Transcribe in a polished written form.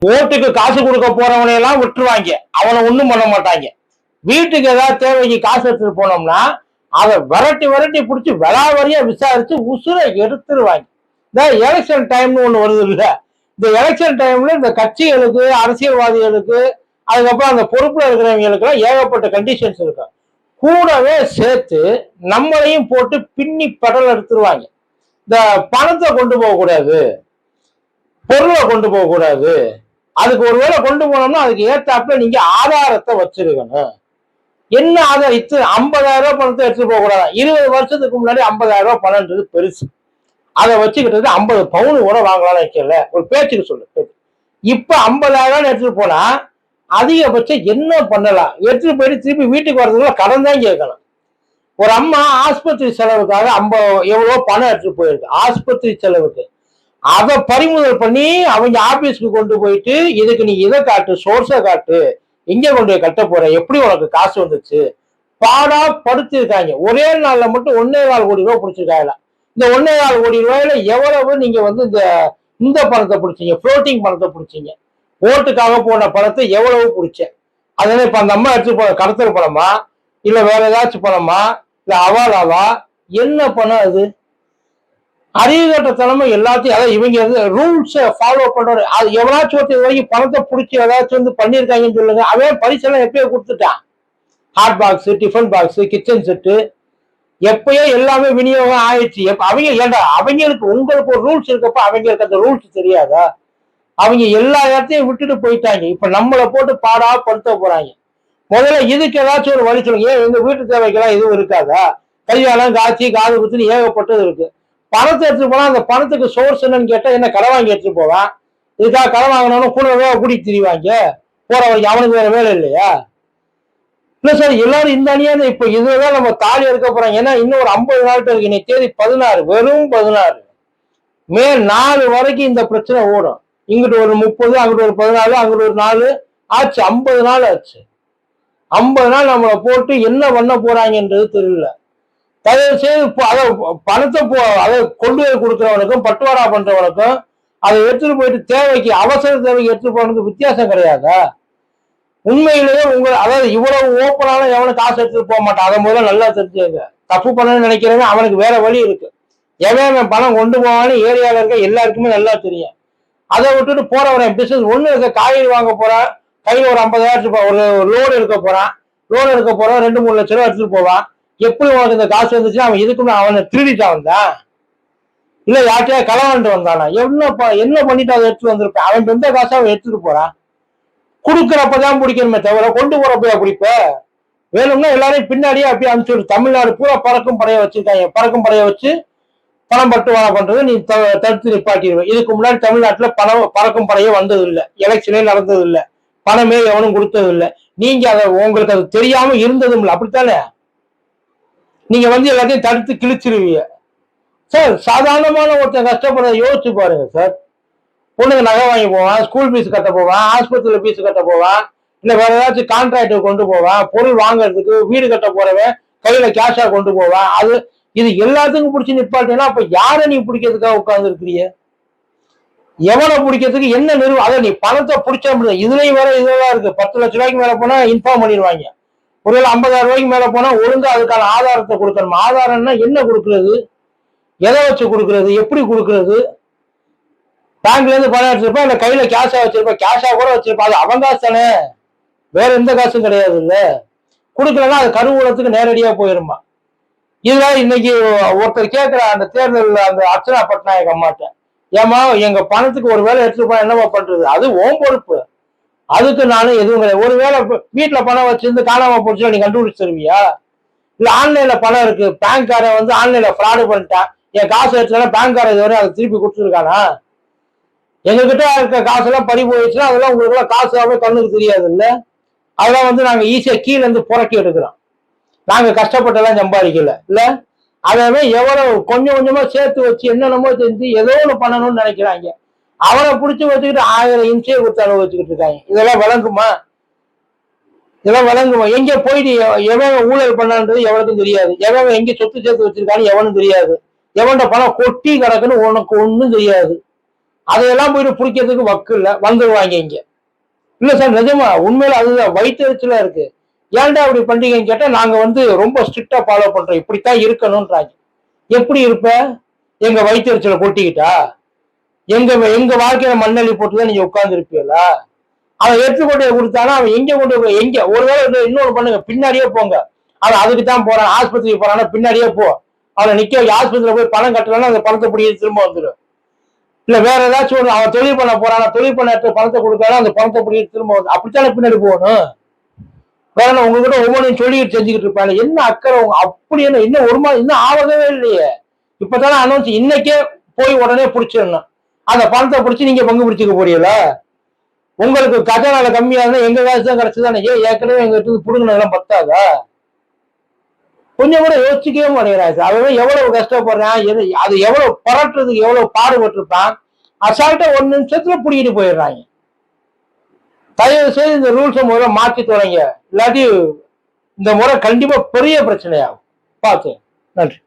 ஓட்டுக்கு காசு கொடுக்க போறவனையெல்லாம் விட்டுருவாங்க, அவனை ஒண்ணும் பண்ண மாட்டாங்க. வீட்டுக்கு ஏதாவது தேவைக்கு காசு எடுத்துட்டு போனோம்னா அதை விரட்டி விரட்டி பிடிச்சி விளாவரியா விசாரிச்சு உசுரை எடுத்துருவாங்க. இந்த எலெக்ஷன் டைம்னு ஒண்ணு வருது இல்ல, இந்த எலெக்ஷன் டைம்ல இந்த கட்சிகளுக்கு அரசியல்வாதிகளுக்கு அதுக்கப்புறம் அந்த பொறுப்புல இருக்கிறவங்களுக்கு எல்லாம் ஏகப்பட்ட கண்டிஷன்ஸ் இருக்கு. கூடவே சேர்த்து நம்மளையும் போட்டு பின்னி பெடல் எடுத்துருவாங்க. இந்த பணத்தை கொண்டு போக கூடாது, பொருளை கொண்டு போக கூடாது, அதுக்கு ஒருவேளை கொண்டு போனோம்னா அதுக்கு ஏத்தாப்புல நீங்க ஆதாரத்தை வச்சிருக்கணும். என்ன ஆதாரம்? 50,000 ரூபாய் பணத்தை எடுத்துட்டு போக கூடாது. 20 வருஷத்துக்கு முன்னாடி 50,000 ரூபாய் பணம்ன்றது பெருசு. அதை வச்சுக்கிட்டு 50 பவுன் கூட வாங்கலாம்னு வைக்கல, ஒரு பேச்சுக்கு சொல்லு. இப்ப 50,000 எடுத்துட்டு போனா அதிகபட்சம் என்ன பண்ணலாம்? எடுத்துட்டு போயிட்டு திருப்பி வீட்டுக்கு வர்றதுக்குள்ள கடன் தான் கேட்கணும். ஒரு அம்மா ஆஸ்பத்திரி செலவுக்காக எவ்வளவோ பணம் எடுத்துட்டு போயிருக்கு ஆஸ்பத்திரி செலவுக்கு. அதை பறிமுதல் பண்ணி அவங்க ஆபீஸ்க்கு கொண்டு போயிட்டு இதுக்கு நீ இதை காட்டு, சோர்ஸை காட்டு, எங்க கொண்டு போய் கட்ட போற, எப்படி உனக்கு காசு வந்துச்சு, பாடா படுத்திருக்காங்க. ஒரே நாள்ல மட்டும் 1.25 கோடி ரூபாய் பிடிச்சிருக்காங்க. இந்த 1.25 கோடி ரூபாயில எவ்வளவு நீங்க வந்து இந்த பணத்தை பிடிச்சீங்க, புளோட்டிங் பணத்தை பிடிச்சீங்க, ஓட்டுக்காக போன பணத்தை எவ்வளவு பிடிச்ச? அதனால இப்ப அந்த அம்மா எடுத்து போன கடத்தல் பணமா, இல்ல வேற ஏதாச்சும் பணமா, இல்ல அவாலாவா, என்ன பணம் அது? அறிவுகட்ட தலைமை எல்லாத்தையும், அதாவது இவங்க ரூல்ஸை ஃபாலோ பண்றாரு. அது எவனாச்சும் ஒருத்தர் வரைக்கும் பணத்தை பிடிச்சி ஏதாச்சும் வந்து பண்ணியிருக்காங்கன்னு சொல்லுங்க. அவன் பரிசெல்லாம் எப்பயோ கொடுத்துட்டான். Hot box, tiffin box, kitchen set எப்பயோ எல்லாமே விநியோகம் ஆயிடுச்சு. அவங்க ஏண்டா அவங்களுக்கு உங்களுக்கு ஒரு ரூல்ஸ் இருக்கப்ப அவங்களுக்கு அந்த ரூல்ஸ் தெரியாதா? அவங்க எல்லா இடத்தையும் விட்டுட்டு போயிட்டாங்க. இப்ப நம்மளை போட்டு பாடா படுத்த போறாங்க. முதல்ல இதுக்கு ஏதாச்சும் ஒரு வழி சொல்லுங்க. ஏன் எங்க வீட்டு தேவைக்கெல்லாம் எதுவும் இருக்காதா? கல்யாணம், காட்சி, காது குத்துன்னு ஏகப்பட்டது இருக்கு. பணத்தை எடுத்துட்டு போனா அந்த பணத்துக்கு சோர்ஸ் என்னன்னு கேட்டா என்ன கடன் வாங்கி எடுத்துட்டு போவான். இதுக்காக கடன் வாங்கினாலும் கூட கூட்டிட்டு திரிவாங்க போற வரைக்கும். அவனுக்கு வேற வேலை இல்லையா? இல்ல சார், எல்லாரும் இந்த அணியா இப்ப இதுதான் நம்ம தாலி எடுக்க போறாங்க. ஏன்னா இன்னும் ஒரு 50 நாள் இருக்கு. இன்னைக்கு தேதி 16, வெறும் 16. மே 4 வரைக்கும் இந்த பிரச்சனை ஓடும். இங்கிட்டு ஒரு 30, அங்கிட்டு ஒரு 14, அங்கிட்டு ஒரு 4 ஆச்சு. 50 நாள் ஆச்சு. 50 நாள் நம்மளை போட்டு என்ன பண்ண போறாங்கன்றது தெரியல. தயவு செய்து அதை பணத்தை அதை கொண்டு போய் கொடுக்குறவனுக்கும் பட்டுவாடா பண்றவனுக்கும் அதை எடுத்துட்டு போயிட்டு தேவைக்கு அவசர தேவைக்கு எடுத்துட்டு போறதுக்கு வித்தியாசம் கிடையாதா? உண்மையிலேயே அதாவது இவ்வளவு ஓப்பனால எவனும் காசு எடுத்துட்டு போக மாட்டான். அதை முதல்ல நல்லா தெரிஞ்சுங்க. தப்பு பண்ணணும்னு நினைக்கிறவங்க அவனுக்கு வேற வழி இருக்கு. எவன் பணம் கொண்டு போவான்னு ஏரியால இருக்க எல்லாருக்குமே நல்லா தெரியும். அதை விட்டுட்டு போறவன் பிசினஸ் ஒண்ணு இருக்க, காய்கறி வாங்க போறான், கையில ஒரு 50,000 ஒரு லோடு எடுக்க போறான், 2-3 லட்சம் ரூபாய் எடுத்துட்டு போவான். எப்படி உனக்கு இந்த காசு வந்துச்சுன்னா அவன் இதுக்குன்னு அவனை திருடிட்டான் வந்தான், இல்ல யார்கிட்டயா களவாண்டு வந்தானா, என்ன பண்ணிட்டு அதை எடுத்துட்டு வந்திருப்பான். அவன் எந்த காசை அவன் எடுத்துட்டு போறான். கொடுக்குறப்பதான் பிடிக்கணுமே தவிர கொண்டு போறப்ப பிடிப்ப. வேணும்னா எல்லாரையும் பின்னாடியே அப்படியே அனுப்பிச்சு. தமிழ்நாடு பூரா பறக்கும் படையை வச்சிருக்காங்க. பறக்கும் படையை வச்சு பணம் பட்டுவாடா பண்றது நீ தடுத்து நிப்பாட்டிடுவேன். இதுக்கு முன்னாடி தமிழ்நாட்டுல பறக்கும் படையே வந்தது இல்லை, எலெக்ஷனே நடந்தது இல்லை, பணமே எவனும் கொடுத்தது இல்லை. நீங்க அதை உங்களுக்கு அது தெரியாம இருந்ததும் இல்லை. அப்படித்தானே? நீங்க வந்து எல்லாத்தையும் தடுத்து கிழிச்சிருவீங்க சார். சாதாரணமான ஒருத்தன் கஷ்டப்படுறத யோசிச்சு பாருங்க சார். பொண்ணுங்க நகை வாங்கி போவான், ஸ்கூல் ஃபீஸ் கட்ட போவான், ஆஸ்பத்திரியில ஃபீஸ் கட்ட போவான், இல்ல வேற ஏதாச்சும் கான்ட்ராக்ட் கொண்டு போவான், பொருள் வாங்குறதுக்கு, வீடு கட்ட போறவன் கையில கேஷா கொண்டு போவான். இது எல்லாத்துக்கும் பிடிச்சி நிப்பாட்டினா அப்ப யாரை நீ பிடிக்கிறதுக்காக உட்கார்ந்து இருக்கிறீங்க? எவனை பிடிக்கிறதுக்கு என்ன அதை நீ பணத்தை பிடிச்ச முடியாது. இதுலயும் வேற இதெல்லாம் இருக்கு. 10 லட்சம் ரூபாய்க்கு மேல போனா இன்ஃபார்ம் பண்ணிடுவாங்க. ஒருவேளை 50,000 ரூபாய்க்கு மேல போனா ஒழுங்கா அதுக்கான ஆதாரத்தை கொடுக்கணும். ஆதாரம்னா என்ன கொடுக்கறது, எதை வச்சு கொடுக்கறது, எப்படி கொடுக்கறது? பேங்க்ல இருந்து பணம் எடுத்திருப்பா, இல்ல கையில கேஷா வச்சிருப்பா, கேஷா கூட வச்சிருப்பா, அது அவன் காசு தானே, வேற எந்த காசும் கிடையாது. இல்ல கொடுக்கலன்னா அது கருவூலத்துக்கு நேரடியா போயிருமா. இதுதான் இன்னைக்கு ஒருத்தர் கேட்கிற அந்த தேர்தல் அந்த அர்ச்சனா பட்நாயக் அம்மாட்ட, ஏமா எங்க பணத்துக்கு ஒரு வேலை எடுத்துட்டு போனா என்னவா பண்றது? அது ஓம் பொறுப்பு, அதுக்கு நானும் எதுவும் கிடையாது. ஒருவேளை வீட்டுல பணம் வச்சிருந்து காணாம போச்சுன்னா நீ கண்டுபிடிச்சு தருவியா? இல்ல ஆன்லைன்ல பணம் இருக்கு, பேங்க்காரன் வந்து ஆன்லைன்ல ஃப்ராடு பண்ணிட்டான், என் காசு எடுத்துனா பேங்க்காரன் இதுவரை அதை திருப்பி கொடுத்துருக்கானா? எங்ககிட்ட இருக்க காசெல்லாம் பறி போயிடுச்சுன்னா அதெல்லாம் உங்களுக்கு எல்லாம் காசாவே கண்ணுக்கு தெரியாது இல்ல. அதெல்லாம் வந்து நாங்க ஈஸியா கீழே இருந்து புரட்டி எடுக்கிறோம். நாங்க கஷ்டப்பட்டெல்லாம் சம்பாதிக்கல இல்ல. அதவே எவ்வளவு கொஞ்சம் கொஞ்சமா சேர்த்து வச்சு என்னென்னமோ செஞ்சு ஏதோ ஒண்ணு பண்ணணும்னு நினைக்கிறாங்க. அவனை பிடிச்சி வச்சுக்கிட்டு 1000 இன்ச்சே கொடுத்து அனுபவிச்சுக்கிட்டு இருக்காங்க. இதெல்லாம் விளங்குமா? இதெல்லாம் விளங்குமா? எங்க போயிட்டு எவன் ஊழல் பண்ணான்றது எவனுக்கும் தெரியாது. எவன் எங்க சொத்து சேர்த்து வச்சிருக்கான்னு எவனும் தெரியாது. எவன்ட பணம் கொட்டி கிடக்குன்னு உனக்கு ஒண்ணும் தெரியாது. அதையெல்லாம் போயிட்டு பிடிக்கிறதுக்கு வக்கு இல்ல, வந்துருவாங்க இங்க. இல்ல சார் நிஜமா உண்மையில அதுதான் வயிற்றுச்சலா இருக்கு. ஏன்டா அப்படி பண்றீங்கன்னு கேட்டா நாங்க ரொம்ப ஸ்ட்ரிக்டா ஃபாலோ பண்றோம், இப்படித்தான் இருக்கணும்ன்றாங்க. எப்படி இருப்ப? எங்க வயிற்றுச்சலை கொட்டிக்கிட்டா எங்க எங்க வாழ்க்கையில மண்ணள்ளி போட்டுதான் நீங்க உட்கார்ந்து இருப்பீங்களா? அவன் எடுத்து கொண்டு போய் கொடுத்தானா அவன் எங்க கொண்டு போய் எங்க ஒருவேளை இன்னொன்னு பண்ணுங்க, பின்னாடியே போங்க. அவன் அதுக்கு தான் போறான், ஆஸ்பத்திரிக்கு போறான்னா பின்னாடியே போ. அவனை நிக்க ஆஸ்பத்திரியில போய் பணம் கட்டலன்னா அந்த பணத்தை பிடிச்சி திரும்ப வந்துடும். இல்ல வேற ஏதாச்சும் ஒண்ணு அவன் தொழில் பண்ண போறானா, தொழில் பண்ண பணத்தை கொடுத்தாலும் அந்த பணத்தை பிடிச்சி திரும்ப வந்து அப்படித்தானே பின்னாடி போகணும். வேற உங்ககிட்ட ஒவ்வொன்றையும் சொல்லிட்டு செஞ்சுக்கிட்டு இருப்பாங்க. என்ன அக்கறை அப்படி என்ன இன்னும் ஒரு மாதிரி இன்னும் ஆகவே இல்லையே. இப்பதானே அனௌன்ஸ், இன்னைக்கே போய் உடனே பிடிச்சிடணும். அந்த பணத்தை பிடிச்சி நீங்க பங்கு பிடிச்சிக்க போறீங்களா? உங்களுக்கு கஜானால கம்மியா இருந்தா எங்க காசு தான் கிடைச்சதானே. ஏற்கனவே எங்க இடத்துக்கு புடுங்கினதெல்லாம் பத்தாதா? கொஞ்சம் கூட யோசிக்கவே மாட்டேங்கிறாரு. அவன் எவ்வளவு கஷ்டப்படுறான், அது எவ்வளவு பரட்டுறதுக்கு எவ்வளவு பாடுபட்டிருப்பான். அசால்ட்டா 1 நிமிஷத்துல பிடிக்கிட்டு போயிடுறாங்க. தயவு செய்து இந்த ரூல்ஸை முதல்ல மாற்றி தொடங்க, இல்லாட்டி இந்த முறை கண்டிப்பா பெரிய பிரச்சனையாகும். பார்த்து. நன்றி.